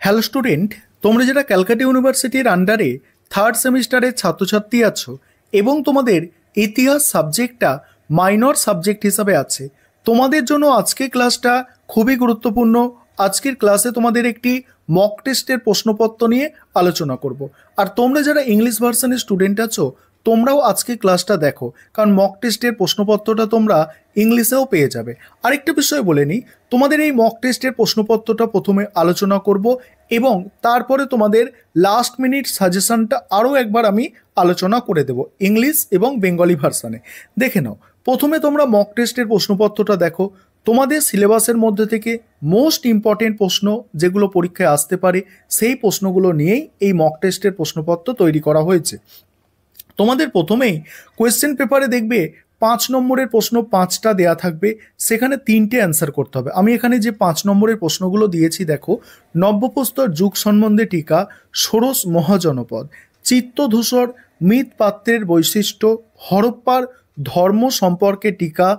Hello student, তোমরা যারা ক্যালকাটা ইউনিভার্সিটির আন্ডারে থার্ড সেমিস্টারের ছাত্রছাত্রী আছো এবং তোমাদের ইতিহাস সাবজেক্টটা মাইনর সাবজেক্ট হিসাবে আছে, তোমাদের জন্য আজকের ক্লাসটা খুবই গুরুত্বপূর্ণ। আজকের ক্লাসে তোমাদের একটি মক টেস্টের প্রশ্নপত্র নিয়ে আলোচনা করব। আর তোমরা যারা ইংলিশ ভার্সনের স্টুডেন্ট আছো, তোমরাও আজকে ক্লাসটা দেখো, কারণ মক টেস্টের প্রশ্নপত্রটা তোমরা ইংলিশেও পেয়ে যাবে। আরেকটা বিষয় বলে নিই, তোমাদের এই মক টেস্টের প্রশ্নপত্রটা প্রথমে আলোচনা করব এবং তারপরে তোমাদের লাস্ট মিনিট সাজেশনটা আরও একবার আমি আলোচনা করে দেব ইংলিশ এবং বেঙ্গলি ভার্সানে। দেখে নাও, প্রথমে তোমরা মক টেস্টের প্রশ্নপত্রটা দেখো। তোমাদের সিলেবাসের মধ্যে থেকে মোস্ট ইম্পর্টেন্ট প্রশ্ন যেগুলো পরীক্ষায় আসতে পারে সেই প্রশ্নগুলো নিয়েই এই মক টেস্টের প্রশ্নপত্র তৈরি করা হয়েছে। তোমাদের প্রথমেই কোয়েশ্চেন পেপারে দেখবে 5 নম্বরের প্রশ্ন 5টা দেয়া থাকবে, সেখানে 3টে অ্যান্সার করতে হবে। আমি এখানে যে 5 নম্বরের প্রশ্নগুলো দিয়েছি দেখো: নব্যপ্রস্তর যুগ সম্বন্ধে টিকা, ষোড়শ মহাজনপদ, চিত্তধূসর মৃৎপাত্রের বৈশিষ্ট্য, হরপ্পার ধর্ম সম্পর্কে টিকা,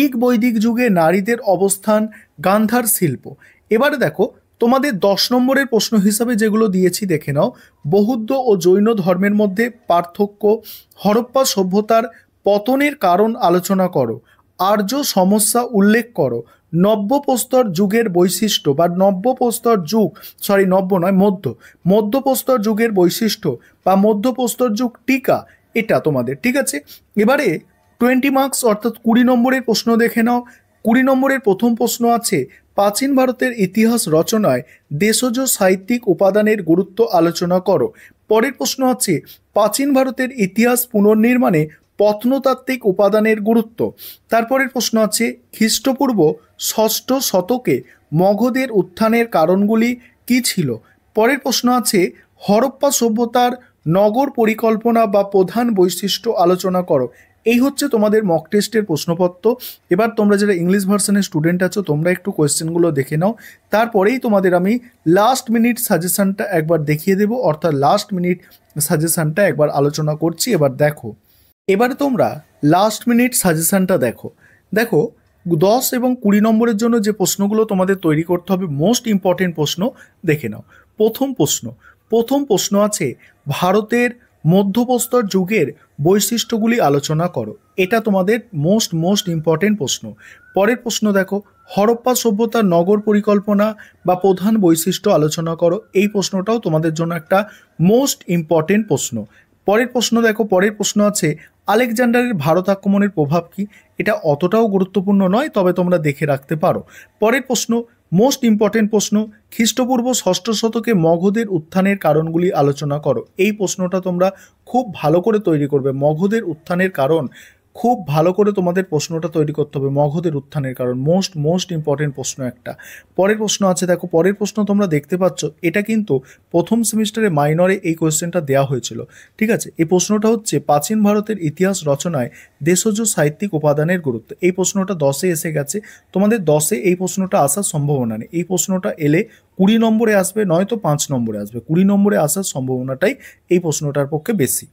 ঋগ বৈদিক যুগে নারীদের অবস্থান, গান্ধার শিল্প। এবারে দেখো, তোমাদের 10 নম্বরের প্রশ্ন হিসাবে যেগুলো দিয়েছি দেখে নাও: বৌদ্ধ ও জৈন ধর্মের মধ্যে পার্থক্য, হরপ্পা সভ্যতার পতনের কারণ আলোচনা করো, আর্য সমস্যা উল্লেখ করো, নব্যপ্রস্তর যুগের বৈশিষ্ট্য বা নব্যপ্রস্তর যুগ মধ্যপ্রস্তর যুগের বৈশিষ্ট্য বা মধ্যপ্রস্তর যুগ টিকা। এটা তোমাদের ঠিক আছে। এবারে 20 মার্কস অর্থাৎ 20 নম্বরের প্রশ্ন দেখে নাও। 20 নম্বরের প্রথম প্রশ্ন আছে: প্রাচীন ভারতের ইতিহাস রচনায় দেশজ সাহিত্যিক উপাদানের গুরুত্ব আলোচনা করো। পরের প্রশ্ন আছে: প্রাচীন ভারতের ইতিহাস পুনর্নির্মাণে প্রত্নতাত্ত্বিক উপাদানের গুরুত্ব। তারপরের প্রশ্ন আছে: খ্রিস্টপূর্ব 6ষ্ঠ শতকে মগধের উত্থানের কারণগুলি কি ছিল। পরের প্রশ্ন আছে: হরপ্পা সভ্যতার নগর পরিকল্পনা বা প্রধান বৈশিষ্ট্য আলোচনা করো। এই হচ্ছে তোমাদের মক টেস্টের প্রশ্নপত্র। এবার তোমরা যারা ইংলিশ ভার্সনের স্টুডেন্ট আছো, তোমরা একটু কোয়েশ্চেনগুলো দেখে নাও, তারপরেই তোমাদের আমি লাস্ট মিনিট সাজেশনটা একবার দেখিয়ে দেবো, অর্থাৎ লাস্ট মিনিট সাজেশনটা একবার আলোচনা করছি। এবার দেখো, এবারে তোমরা লাস্ট মিনিট সাজেশনটা দেখো। দেখো, 10 এবং 20 নম্বরের জন্য যে প্রশ্নগুলো তোমাদের তৈরি করতে হবে, মোস্ট ইম্পর্টেন্ট প্রশ্ন দেখে নাও। প্রথম প্রশ্ন আছে: ভারতের মধ্যপ্রস্তর যুগের বৈশিষ্ট্যগুলি আলোচনা করো। এটা তোমাদের মোস্ট ইম্পর্টেন্ট প্রশ্ন। পরের প্রশ্ন দেখো: হরপ্পা সভ্যতার নগর পরিকল্পনা বা প্রধান বৈশিষ্ট্য আলোচনা করো। এই প্রশ্নটাও তোমাদের জন্য একটা মোস্ট ইম্পর্টেন্ট প্রশ্ন। পরের প্রশ্ন দেখো, পরের প্রশ্ন আছে: আলেকজান্ডারের ভারত আক্রমণের প্রভাব কি। এটা অতটাও গুরুত্বপূর্ণ নয়, তবে তোমরা দেখে রাখতে পারো। পরের প্রশ্ন মোস্ট ইম্পর্টেন্ট প্রশ্ন: খ্রিস্টপূর্ব 6ষ্ঠ শতকে মগধের উত্থানের কারণগুলি আলোচনা করো। এই প্রশ্নটা তোমরা খুব ভালো করে তৈরি করবে। মগধের উত্থানের কারণ খুব ভালো করে তোমাদের প্রশ্নটা তৈরি করতে হবে। মগধের উত্থানের কারণ মোস্ট ইম্পর্টেন্ট প্রশ্ন একটা। পরের প্রশ্ন আছে দেখো, পরের প্রশ্ন তোমরা দেখতে পাচ্ছ, এটা কিন্তু প্রথম সেমিস্টারে মাইনরে এই কোয়েশ্চেনটা দেওয়া হয়েছিল। ঠিক আছে, এই প্রশ্নটা হচ্ছে: প্রাচীন ভারতের ইতিহাস রচনায় দেশজ সাহিত্যিক উপাদানের গুরুত্ব। এই প্রশ্নটা 10-এ এসে গেছে। তোমাদের 10-এ এই প্রশ্নটা আসার সম্ভাবনা নেই। এই প্রশ্নটা এলে 20 নম্বরে আসবে, নয়তো 5 নম্বরে আসবে। 20 নম্বরে আসার সম্ভাবনাটাই এই প্রশ্নটার পক্ষে বেশি।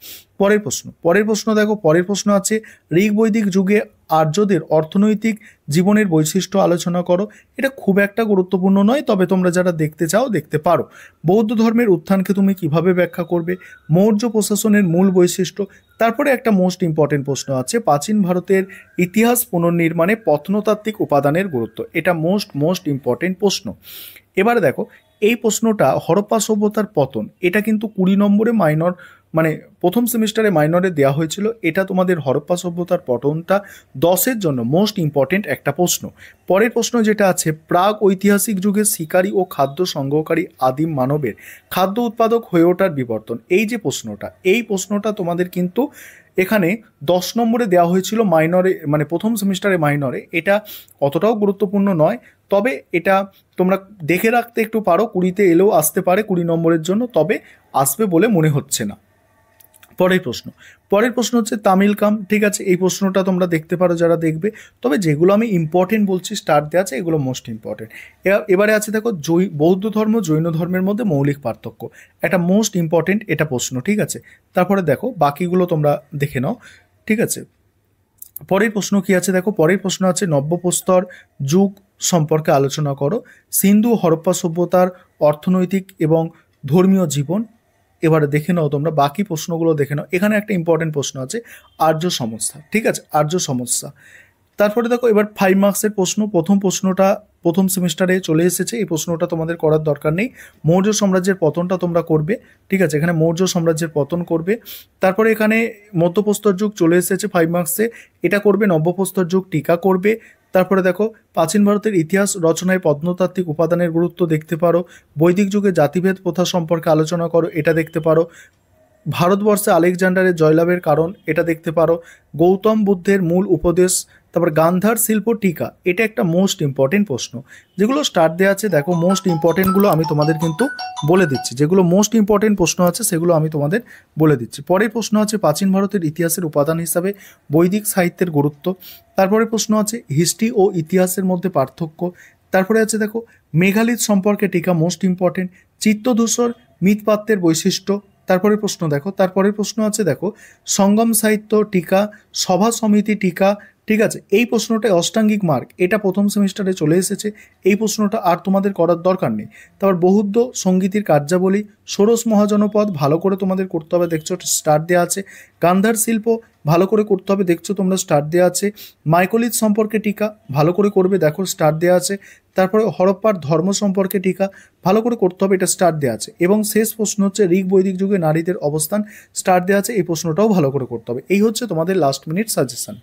পরের প্রশ্ন দেখো, পরের প্রশ্ন আছে: ঋগ বৈদিক যুগে আর্যদের অর্থনৈতিক জীবনের বৈশিষ্ট্য আলোচনা করো। এটা খুব একটা গুরুত্বপূর্ণ নয়, তবে তোমরা যারা দেখতে চাও দেখতে পারো। বৌদ্ধ ধর্মের উত্থানকে তুমি কিভাবে ব্যাখ্যা করবে। মৌর্য প্রশাসনের মূল বৈশিষ্ট্য। তারপরে একটা মোস্ট ইম্পর্টেন্ট প্রশ্ন আছে: প্রাচীন ভারতের ইতিহাস পুনর্নির্মাণে প্রত্নতাত্ত্বিক উপাদানের গুরুত্ব। এটা মোস্ট ইম্পর্টেন্ট প্রশ্ন। এবারে দেখো, এই প্রশ্নটা হরপ্পা সভ্যতার পতন, এটা কিন্তু 20 নম্বরে মাইনর প্রথম সেমিস্টারে মাইনরে দেওয়া হয়েছিল। এটা তোমাদের হরপ্পা সভ্যতার পতনটা 10-এর জন্য মোস্ট ইম্পর্টেন্ট একটা প্রশ্ন। পরের প্রশ্ন যেটা আছে: প্রাগ ঐতিহাসিক যুগে শিকারী ও খাদ্য সংগ্রহকারী আদিম মানবের খাদ্য উৎপাদক হয়ে ওঠার বিবর্তন। এই যে প্রশ্নটা, এই প্রশ্নটা তোমাদের কিন্তু এখানে 10 নম্বরে দেওয়া হয়েছিল মাইনরে, প্রথম সেমিস্টারে মাইনরে। এটা অতটাও গুরুত্বপূর্ণ নয়, তবে এটা তোমরা দেখে রাখতে একটু পারো। 20-তে এলেও আসতে পারে 20 নম্বরের জন্য, তবে আসবে বলে মনে হচ্ছে না। পরের প্রশ্ন হচ্ছে তামিলকাম। ঠিক আছে, এই প্রশ্নটা তোমরা দেখতে পারো যারা দেখবে, তবে যেগুলো আমি ইম্পর্টেন্ট বলছি স্টার দেওয়া আছে, এগুলো মোস্ট ইম্পর্টেন্ট। এবারে আছে দেখো, বৌদ্ধ ধর্ম জৈন ধর্মের মধ্যে মৌলিক পার্থক্য। একটা মোস্ট ইম্পর্টেন্ট এটা প্রশ্ন। ঠিক আছে, তারপরে দেখো বাকিগুলো তোমরা দেখে নাও। ঠিক আছে, পরের প্রশ্ন কি আছে দেখো, পরের প্রশ্ন আছে: নব্যপ্রস্তর যুগ সম্পর্কে আলোচনা করো। সিন্ধু হরপ্পা সভ্যতার অর্থনৈতিক এবং ধর্মীয় জীবন। এবারে দেখে নাও তোমরা বাকি প্রশ্নগুলো দেখে নাও। এখানে একটা ইম্পর্টেন্ট প্রশ্ন আছে, আর্য সমস্যা। ঠিক আছে, আর্য সমস্যা। তারপরে দেখো এবার 5 মার্কসের প্রশ্ন। প্রথম প্রশ্নটা প্রথম সেমিস্টারে চলে এসেছে, এই প্রশ্নটা তোমাদের করার দরকার নেই। মৌর্য সাম্রাজ্যের পতনটা তোমরা করবে। ঠিক আছে, এখানে মৌর্য সাম্রাজ্যের পতন করবে। তারপরে এখানে মধ্যপ্রস্তর যুগ চলে এসেছে 5 মার্কসে, এটা করবে। নব্যপ্রস্তর যুগ টিকা করবে। তারপরে দেখো প্রাচীন ভারতের ইতিহাস রচনায় প্রত্নতাত্ত্বিক উপাদানের গুরুত্ব দেখতে পারো। বৈদিক যুগে জাতিভেদ প্রথা সম্পর্কে আলোচনা করো, এটা দেখতে পারো। ভারতবর্ষে আলেকজান্ডারের জয়লাভের কারণ, এটা দেখতে পারো। গৌতম বুদ্ধের মূল উপদেশ। তারপর গান্ধার শিল্প টিকা, এটা একটা মোস্ট ইম্পর্টেন্ট প্রশ্ন। যেগুলো স্টার্ট দেওয়া আছে দেখো, মোস্ট ইম্পর্টেন্টগুলো আমি তোমাদের কিন্তু বলে দিচ্ছি। যেগুলো মোস্ট ইম্পর্টেন্ট প্রশ্ন আছে সেগুলো আমি তোমাদের বলে দিচ্ছি। পরের প্রশ্ন আছে প্রাচীন ভারতের ইতিহাসের উপাদান হিসাবে বৈদিক সাহিত্যের গুরুত্ব। তারপরে প্রশ্ন আছে হিস্ট্রি ও ইতিহাসের মধ্যে পার্থক্য। তারপরে আছে দেখো মেঘালিথ সম্পর্কে টিকা, মোস্ট ইম্পর্টেন্ট। চিত্তধূসর মৃৎপাত্রের বৈশিষ্ট্য। তারপরে প্রশ্ন দেখো, তারপরের প্রশ্ন আছে দেখো সঙ্গম সাহিত্য টিকা, সভা সমিতি টিকা। ঠিক আছে, এই প্রশ্নটা অষ্টাঙ্গিক মার্ক, এটা প্রথম সেমিস্টারে চলে এসেছে, এই প্রশ্নটা আর তোমাদের করার দরকার নেই। তারপর বৌদ্ধ সঙ্গীতের কার্যাবলী, ষোড়শ মহাজনপদ ভালো করে তোমাদের করতে হবে, দেখছো স্টার্ট দেওয়া আছে। গান্ধার শিল্প ভালো করে করতে হবে, দেখছো তোমরা স্টার্ট দেওয়া আছে। মাইকোলিথ সম্পর্কে টিকা ভালো করে করবে, দেখো স্টার্ট দেওয়া আছে। তারপরে হরপ্পার ধর্ম সম্পর্কে টিকা ভালো করে করতে হবে, এটা স্টার্ট দেওয়া আছে। এবং শেষ প্রশ্ন হচ্ছে ঋগ বৈদিক যুগে নারীদের অবস্থান, স্টার্ট দেওয়া আছে, এই প্রশ্নটাও ভালো করে করতে হবে। এই হচ্ছে তোমাদের লাস্ট মিনিট সাজেশন।